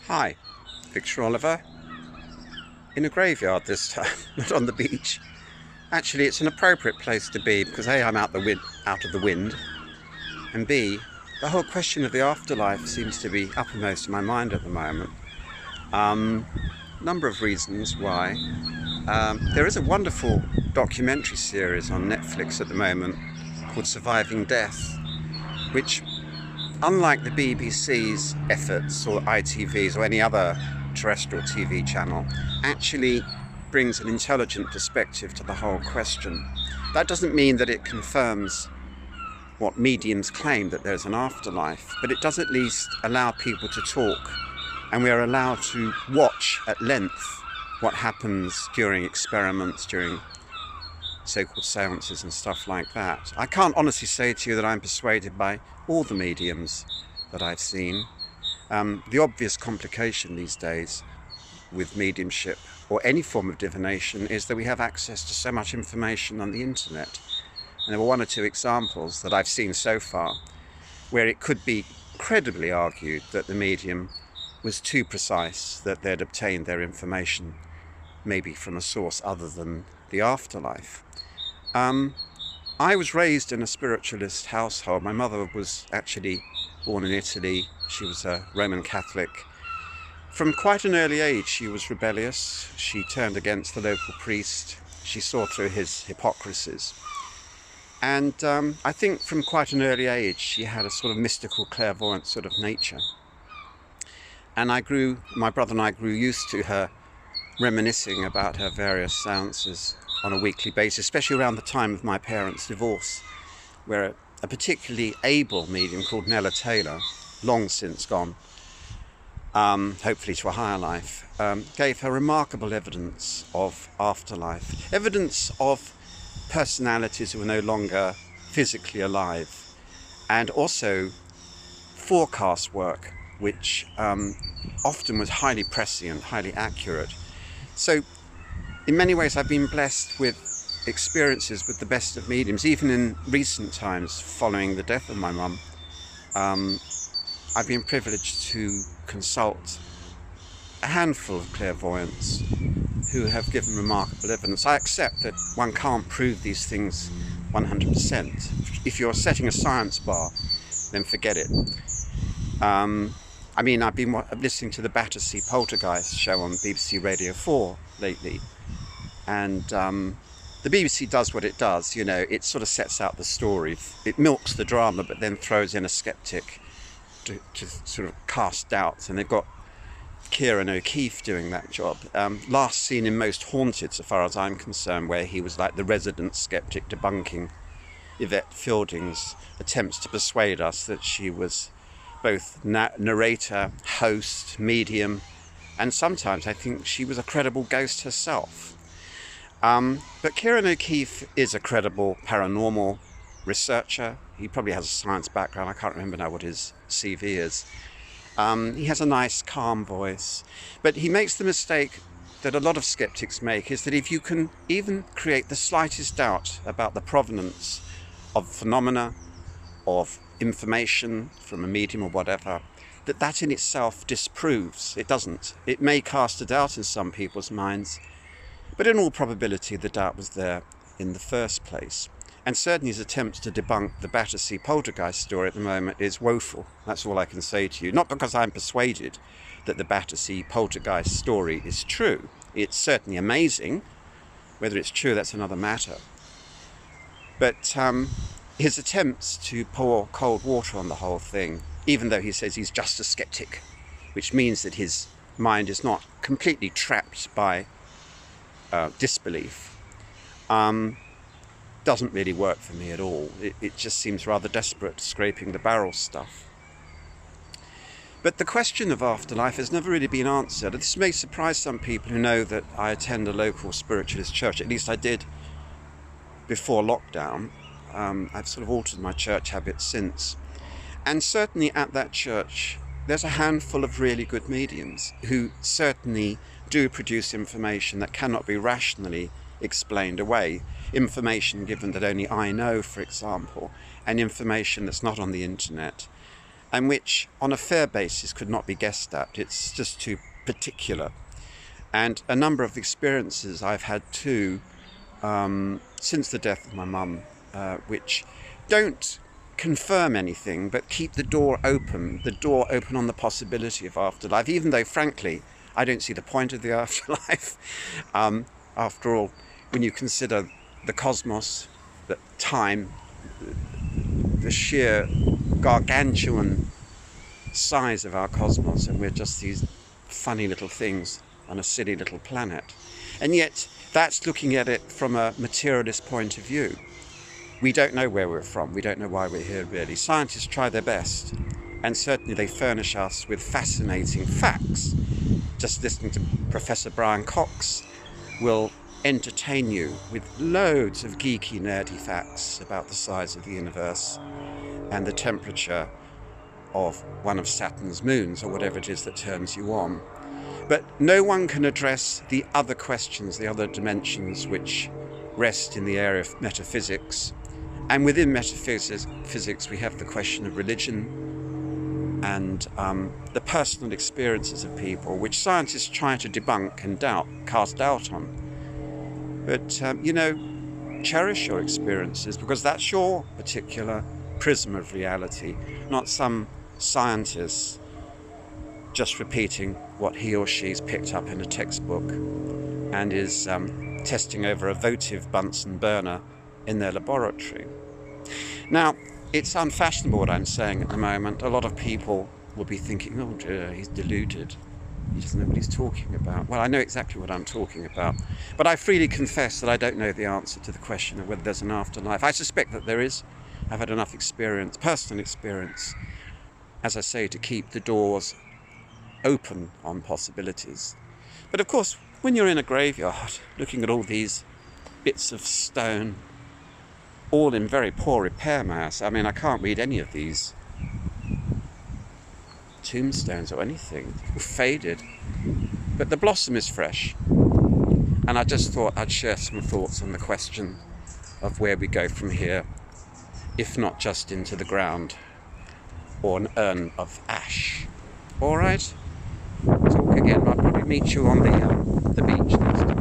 Hi, Victor Oliver, in a graveyard this time, not on the beach. Actually, it's an appropriate place to be because A, I'm out of the wind, and B, the whole question of the afterlife seems to be uppermost in my mind at the moment. Number of reasons why. There is a wonderful documentary series on Netflix at the moment called Surviving Death, which, unlike the BBC's efforts or ITV's or any other terrestrial TV channel, actually brings an intelligent perspective to the whole question. That doesn't mean that it confirms what mediums claim, that there's an afterlife, but it does at least allow people to talk, and we are allowed to watch at length what happens during experiments, during so-called seances and stuff like that. I can't honestly say to you that I'm persuaded by all the mediums that I've seen. The obvious complication these days with mediumship or any form of divination is that we have access to so much information on the internet. And there were one or two examples that I've seen so far where it could be credibly argued that the medium was too precise, that they'd obtained their information maybe from a source other than the afterlife. I was raised in a spiritualist household. My mother was actually born in Italy. She was a Roman Catholic. From quite an early age, she was rebellious. She turned against the local priest. She saw through his hypocrisies. And I think from quite an early age, she had a sort of mystical, clairvoyant sort of nature. And my brother and I grew used to her reminiscing about her various seances on a weekly basis, especially around the time of my parents' divorce, where a particularly able medium called Nella Taylor, long since gone, hopefully to a higher life, gave her remarkable evidence of afterlife, evidence of personalities who were no longer physically alive, and also forecast work, which often was highly prescient, highly accurate. So in many ways I've been blessed with experiences with the best of mediums. Even in recent times, following the death of my mum, I've been privileged to consult a handful of clairvoyants who have given remarkable evidence. I accept that one can't prove these things 100%. If you're setting a science bar, then forget it. I've been listening to the Battersea Poltergeist show on BBC Radio 4 lately, and the BBC does what it does, it sort of sets out the story, it milks the drama, but then throws in a skeptic to sort of cast doubts, and they've got Kieran O'Keefe doing that job. Last seen in Most Haunted, so far as I'm concerned, where he was like the resident skeptic debunking Yvette Fielding's attempts to persuade us that she was both narrator, host, medium, and sometimes I think she was a credible ghost herself. But Kieran O'Keefe is a credible paranormal researcher. He probably has a science background. I can't remember now what his CV is. He has a nice, calm voice. But he makes the mistake that a lot of skeptics make, is that if you can even create the slightest doubt about the provenance of phenomena, of information from a medium or whatever, that in itself disproves. It doesn't. It may cast a doubt in some people's minds, but in all probability the doubt was there in the first place. And certainly his attempts to debunk the Battersea Poltergeist story at the moment is woeful. That's all I can say to you. Not because I'm persuaded that the Battersea Poltergeist story is true. It's certainly amazing. Whether it's true, that's another matter. But his attempts to pour cold water on the whole thing, even though he says he's just a skeptic, which means that his mind is not completely trapped by disbelief, doesn't really work for me at all. It just seems rather desperate, scraping the barrel stuff. But the question of afterlife has never really been answered. This may surprise some people who know that I attend a local spiritualist church. At least I did before lockdown. I've sort of altered my church habits since. And certainly at that church, there's a handful of really good mediums who certainly do produce information that cannot be rationally explained away. Information given that only I know, for example, and information that's not on the internet. and which on a fair basis could not be guessed at. It's just too particular. And a number of experiences I've had too since the death of my mum, which don't confirm anything but keep the door open on the possibility of afterlife, even though frankly I don't see the point of the afterlife. After all, when you consider the cosmos, the time, the sheer gargantuan size of our cosmos, and we're just these funny little things on a silly little planet. And yet that's looking at it from a materialist point of view. We don't know where we're from. We don't know why we're here, really. Scientists try their best, and certainly they furnish us with fascinating facts. Just listening to Professor Brian Cox will entertain you with loads of geeky, nerdy facts about the size of the universe and the temperature of one of Saturn's moons, or whatever it is that turns you on. But no one can address the other questions, the other dimensions which rest in the area of metaphysics. And within metaphysics, we have the question of religion and the personal experiences of people, which scientists try to debunk and cast doubt on. But, you know, cherish your experiences, because that's your particular prism of reality, not some scientist just repeating what he or she's picked up in a textbook and is testing over a votive Bunsen burner in their laboratory. Now, it's unfashionable what I'm saying at the moment. A lot of people will be thinking, oh dear, he's deluded. He doesn't know what he's talking about. Well, I know exactly what I'm talking about, but I freely confess that I don't know the answer to the question of whether there's an afterlife. I suspect that there is. I've had enough experience, personal experience, as I say, to keep the doors open on possibilities. But of course, when you're in a graveyard looking at all these bits of stone, all in very poor repair, mass. I mean, I can't read any of these tombstones or anything, faded, but the blossom is fresh. And I just thought I'd share some thoughts on the question of where we go from here, if not just into the ground or an urn of ash. All right, talk again. I'll probably meet you on the beach next time.